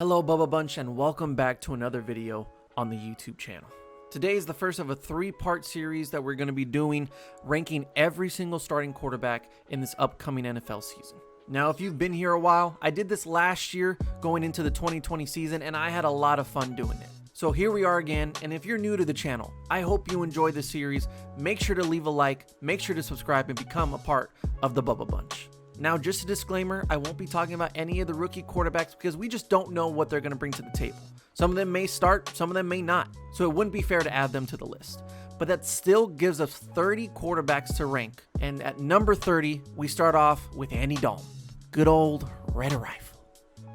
Hello Bubba Bunch and welcome back to another video on the YouTube channel. Today is the first of a three-part series that we're going to be doing, ranking every single starting quarterback in this upcoming NFL season. Now, if you've been here a while, I did this last year going into the 2020 season and I had a lot of fun doing it. So here we are again, and if you're new to the channel, I hope you enjoy this series. Make sure to leave a like, make sure to subscribe, and become a part of the Bubba Bunch. Now, just a disclaimer, I won't be talking about any of the rookie quarterbacks because we just don't know what they're going to bring to the table. Some of them may start, some of them may not, so it wouldn't be fair to add them to the list. But that still gives us 30 quarterbacks to rank, and at number 30, we start off with Andy Dalton, good old Red Rifle.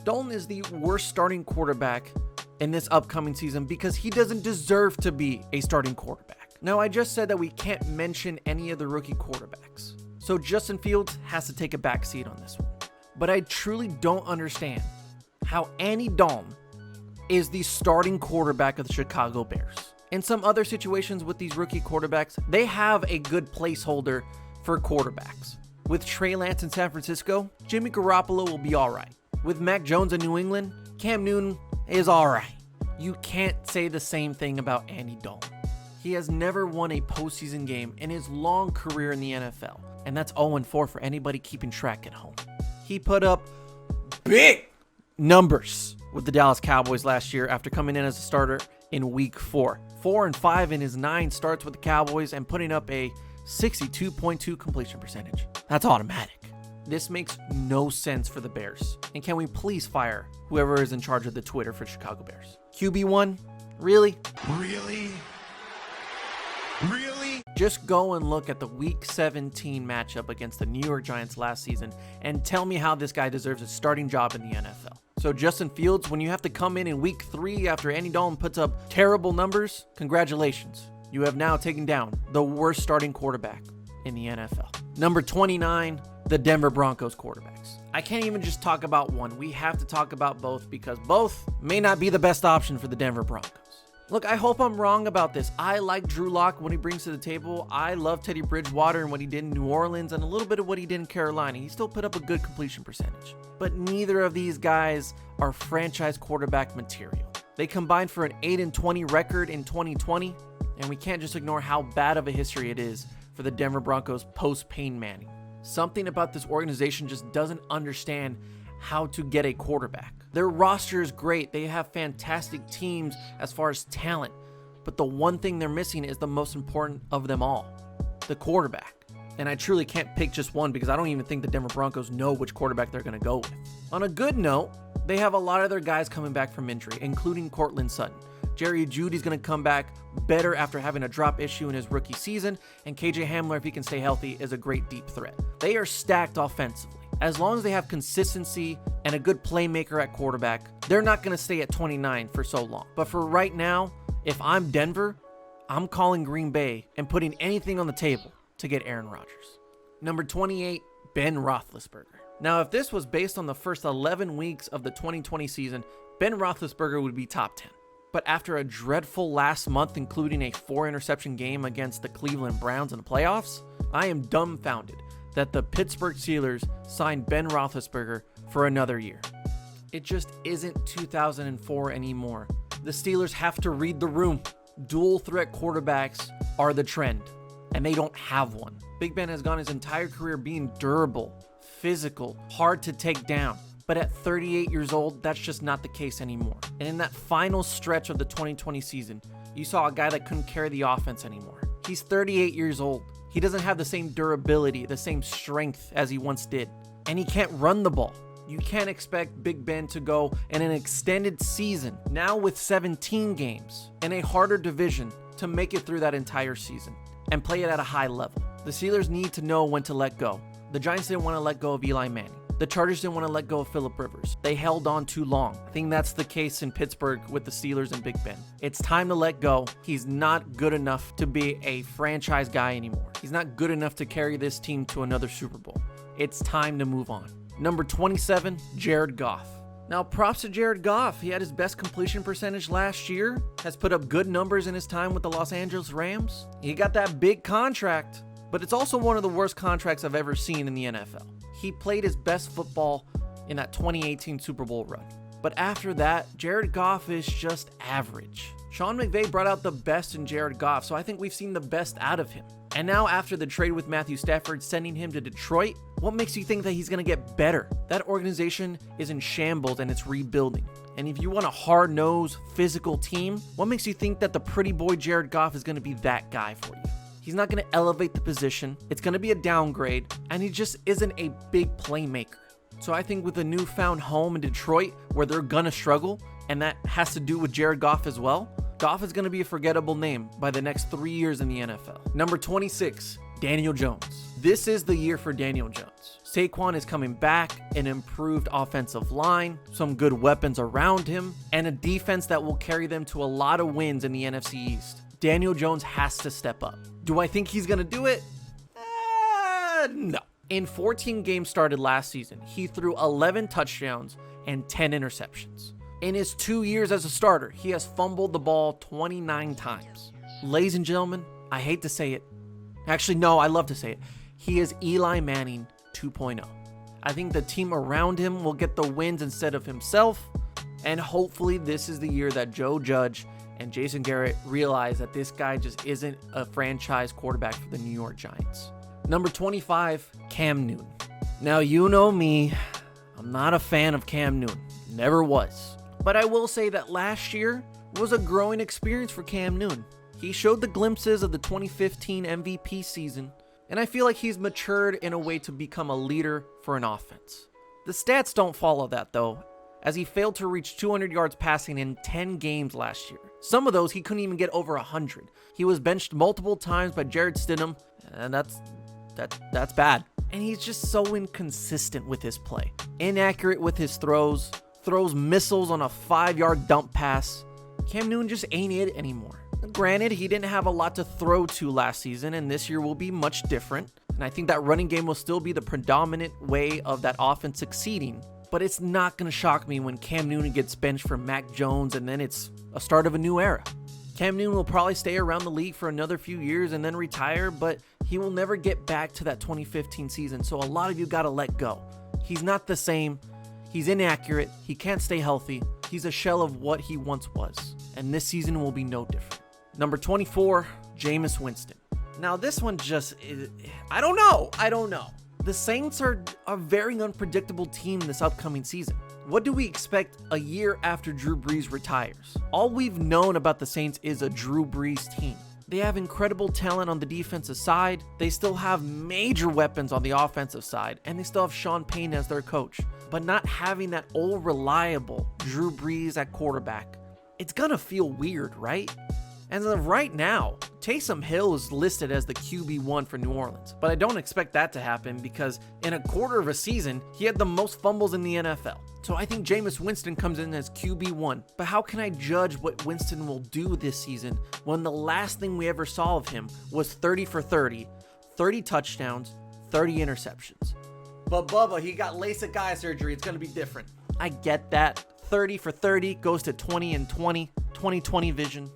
Dalton is the worst starting quarterback in this upcoming season because he doesn't deserve to be a starting quarterback. Now, I just said that we can't mention any of the rookie quarterbacks. So Justin Fields has to take a back seat on this one. But I truly don't understand how Andy Dalton is the starting quarterback of the Chicago Bears. In some other situations with these rookie quarterbacks, they have a good placeholder for quarterbacks. With Trey Lance in San Francisco, Jimmy Garoppolo will be all right. With Mac Jones in New England, Cam Newton is all right. You can't say the same thing about Andy Dalton. He has never won a postseason game in his long career in the NFL. And that's 0-4 for anybody keeping track at home. He put up big numbers with the Dallas Cowboys last year after coming in as a starter in week 4. 4-5 in his 9 starts with the Cowboys and putting up a 62.2 completion percentage. That's automatic. This makes no sense for the Bears. And can we please fire whoever is in charge of the Twitter for Chicago Bears? QB1? Really? Really? Just go and look at the Week 17 matchup against the New York Giants last season and tell me how this guy deserves a starting job in the NFL. So Justin Fields, when you have to come in Week 3 after Andy Dalton puts up terrible numbers, congratulations. You have now taken down the worst starting quarterback in the NFL. Number 29, the Denver Broncos quarterbacks. I can't even just talk about one. We have to talk about both because both may not be the best option for the Denver Broncos. Look, I hope I'm wrong about this. I like Drew Lock, what he brings to the table. I love Teddy Bridgewater and what he did in New Orleans and a little bit of what he did in Carolina. He still put up a good completion percentage. But neither of these guys are franchise quarterback material. They combined for an 8-20 record in 2020, and we can't just ignore how bad of a history it is for the Denver Broncos post-Peyton Manning. Something about this organization just doesn't understand how to get a quarterback. Their roster is great. They have fantastic teams as far as talent. But the one thing they're missing is the most important of them all, the quarterback. And I truly can't pick just one because I don't even think the Denver Broncos know which quarterback they're going to go with. On a good note, they have a lot of their guys coming back from injury, including Courtland Sutton. Jerry Jeudy's going to come back better after having a drop issue in his rookie season, and KJ Hamler, if he can stay healthy, is a great deep threat. They are stacked offensively. As long as they have consistency and a good playmaker at quarterback, they're not going to stay at 29 for so long. But for right now, if I'm Denver, I'm calling Green Bay and putting anything on the table to get Aaron Rodgers. Number 28, Ben Roethlisberger. Now, if this was based on the first 11 weeks of the 2020 season, Ben Roethlisberger would be top 10. But after a dreadful last month, including a 4-interception game against the Cleveland Browns in the playoffs, I am dumbfounded that the Pittsburgh Steelers signed Ben Roethlisberger for another year. It just isn't 2004 anymore. The Steelers have to read the room. Dual threat quarterbacks are the trend, and they don't have one. Big Ben has gone his entire career being durable, physical, hard to take down. But at 38 years old, that's just not the case anymore. And in that final stretch of the 2020 season, you saw a guy that couldn't carry the offense anymore. He's 38 years old. He doesn't have the same durability, the same strength as he once did. And he can't run the ball. You can't expect Big Ben to go in an extended season, now with 17 games, in a harder division to make it through that entire season and play it at a high level. The Steelers need to know when to let go. The Giants didn't want to let go of Eli Manning. The Chargers didn't want to let go of Phillip Rivers. They held on too long. I think that's the case in Pittsburgh with the Steelers and Big Ben. It's time to let go. He's not good enough to be a franchise guy anymore. He's not good enough to carry this team to another Super Bowl. It's time to move on. Number 27, Jared Goff. Now, props to Jared Goff. He had his best completion percentage last year, has put up good numbers in his time with the Los Angeles Rams. He got that big contract, but it's also one of the worst contracts I've ever seen in the NFL. He played his best football in that 2018 Super Bowl run. But after that, Jared Goff is just average. Sean McVay brought out the best in Jared Goff, so I think we've seen the best out of him. And now after the trade with Matthew Stafford sending him to Detroit, what makes you think that he's going to get better? That organization is in shambles and it's rebuilding. And if you want a hard-nosed, physical team, what makes you think that the pretty boy Jared Goff is going to be that guy for you? He's not going to elevate the position, it's going to be a downgrade, and he just isn't a big playmaker. So I think with a newfound home in Detroit where they're going to struggle, and that has to do with Jared Goff as well, Goff is going to be a forgettable name by the next 3 years in the NFL. Number 26, Daniel Jones. This is the year for Daniel Jones. Saquon is coming back, an improved offensive line, some good weapons around him, and a defense that will carry them to a lot of wins in the NFC East. Daniel Jones has to step up. Do I think he's going to do it? No. In 14 games started last season, he threw 11 touchdowns and 10 interceptions. In his 2 years as a starter, he has fumbled the ball 29 times. Ladies and gentlemen, I hate to say it. Actually, no, I love to say it. He is Eli Manning 2.0. I think the team around him will get the wins instead of himself. And hopefully this is the year that Joe Judge and Jason Garrett realize that this guy just isn't a franchise quarterback for the New York Giants. Number 25, Cam Newton. Now, you know me. I'm not a fan of Cam Newton. Never was. But I will say that last year was a growing experience for Cam Newton. He showed the glimpses of the 2015 MVP season, and I feel like he's matured in a way to become a leader for an offense. The stats don't follow that though, as he failed to reach 200 yards passing in 10 games last year. Some of those he couldn't even get over 100. He was benched multiple times by Jared Stidham, and that's bad. And he's just so inconsistent with his play. Inaccurate with his throws missiles on a 5-yard dump pass. Cam Newton just ain't it anymore. Granted, he didn't have a lot to throw to last season, and this year will be much different. And I think that running game will still be the predominant way of that offense succeeding. But it's not going to shock me when Cam Newton gets benched for Mac Jones, and then it's a start of a new era. Cam Newton will probably stay around the league for another few years and then retire, but he will never get back to that 2015 season, so a lot of you got to let go. He's not the same. He's inaccurate. He can't stay healthy. He's a shell of what he once was, and this season will be no different. Number 24, Jameis Winston. Now, this one just is, I don't know. The Saints are a very unpredictable team this upcoming season. What do we expect a year after Drew Brees retires? All we've known about the Saints is a Drew Brees team. They have incredible talent on the defensive side. They still have major weapons on the offensive side, and they still have Sean Payton as their coach. But not having that old reliable Drew Brees at quarterback, it's gonna feel weird, right? As of right now, Taysom Hill is listed as the QB1 for New Orleans, but I don't expect that to happen because in a quarter of a season, he had the most fumbles in the NFL. So I think Jameis Winston comes in as QB1, but how can I judge what Winston will do this season when the last thing we ever saw of him was 30 for 30, 30 touchdowns, 30 interceptions? But Bubba, he got LASIK eye surgery, it's gonna be different. I get that. 30 for 30 goes to 20 and 20, 20/20 vision.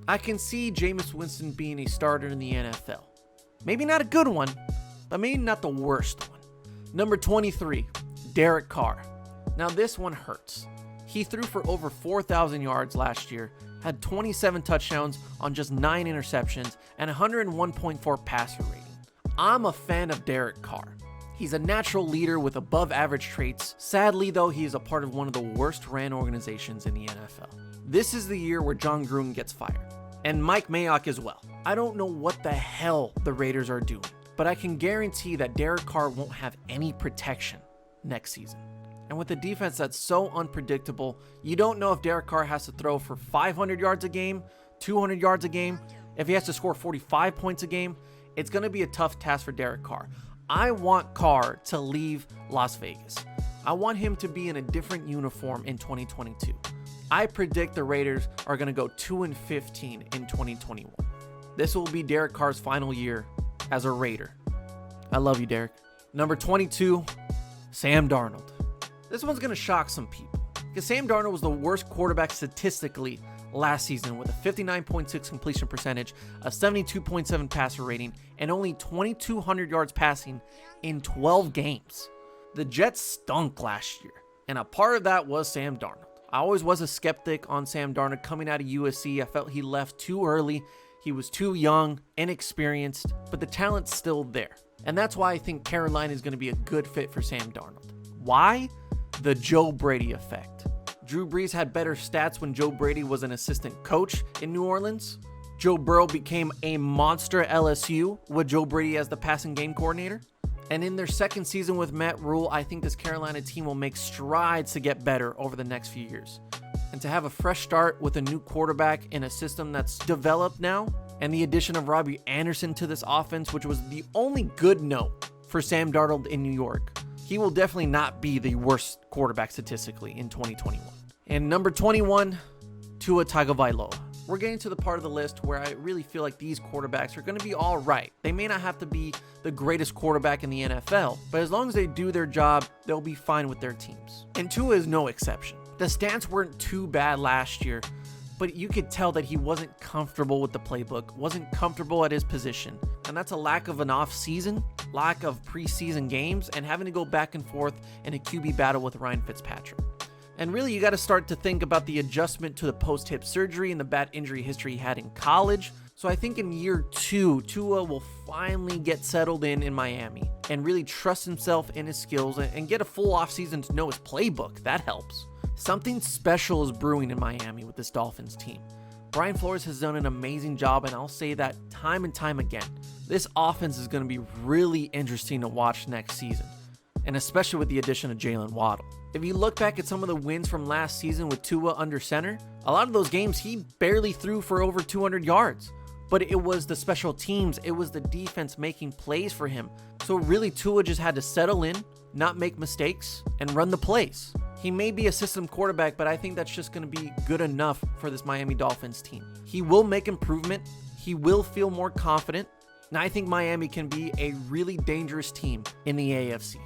I can see Jameis Winston being a starter in the NFL. Maybe not a good one, but maybe not the worst one. Number 23, Derek Carr. Now this one hurts. He threw for over 4,000 yards last year, had 27 touchdowns on just 9 interceptions, and 101.4 passer rating. I'm a fan of Derek Carr. He's a natural leader with above average traits. Sadly though, he is a part of one of the worst ran organizations in the NFL. This is the year where John Gruden gets fired. And Mike Mayock as well. I don't know what the hell the Raiders are doing, but I can guarantee that Derek Carr won't have any protection next season. And with a defense that's so unpredictable, you don't know if Derek Carr has to throw for 500 yards a game, 200 yards a game. If he has to score 45 points a game, it's going to be a tough task for Derek Carr. I want Carr to leave Las Vegas. I want him to be in a different uniform in 2022. I predict the Raiders are going to go 2-15 in 2021. This will be Derek Carr's final year as a Raider. I love you, Derek. Number 22, Sam Darnold. This one's going to shock some people because Sam Darnold was the worst quarterback statistically last season with a 59.6 completion percentage, a 72.7 passer rating, and only 2,200 yards passing in 12 games. The Jets stunk last year, and a part of that was Sam Darnold. I always was a skeptic on Sam Darnold coming out of USC. I felt he left too early. He was too young, inexperienced, but the talent's still there. And that's why I think Carolina is going to be a good fit for Sam Darnold. Why? The Joe Brady effect. Drew Brees had better stats when Joe Brady was an assistant coach in New Orleans. Joe Burrow became a monster at LSU with Joe Brady as the passing game coordinator. And in their second season with Matt Rule, I think this Carolina team will make strides to get better over the next few years. And to have a fresh start with a new quarterback in a system that's developed now, and the addition of Robbie Anderson to this offense, which was the only good note for Sam Darnold in New York, he will definitely not be the worst quarterback statistically in 2021. And number 21, Tua Tagovailoa. We're getting to the part of the list where I really feel like these quarterbacks are going to be all right. They may not have to be the greatest quarterback in the NFL, but as long as they do their job, they'll be fine with their teams. And Tua is no exception. The stats weren't too bad last year, but you could tell that he wasn't comfortable with the playbook, wasn't comfortable at his position. And that's a lack of an off season, lack of preseason games, and having to go back and forth in a QB battle with Ryan Fitzpatrick. And really, you got to start to think about the adjustment to the post-hip surgery and the bad injury history he had in college. So I think in year 2, Tua will finally get settled in Miami and really trust himself in his skills and get a full offseason to know his playbook. That helps. Something special is brewing in Miami with this Dolphins team. Brian Flores has done an amazing job, and I'll say that time and time again. This offense is going to be really interesting to watch next season, and especially with the addition of Jalen Waddle. If you look back at some of the wins from last season with Tua under center, a lot of those games he barely threw for over 200 yards. But it was the special teams, it was the defense making plays for him. So really Tua just had to settle in, not make mistakes, and run the plays. He may be a system quarterback, but I think that's just going to be good enough for this Miami Dolphins team. He will make improvement, he will feel more confident, and I think Miami can be a really dangerous team in the AFC.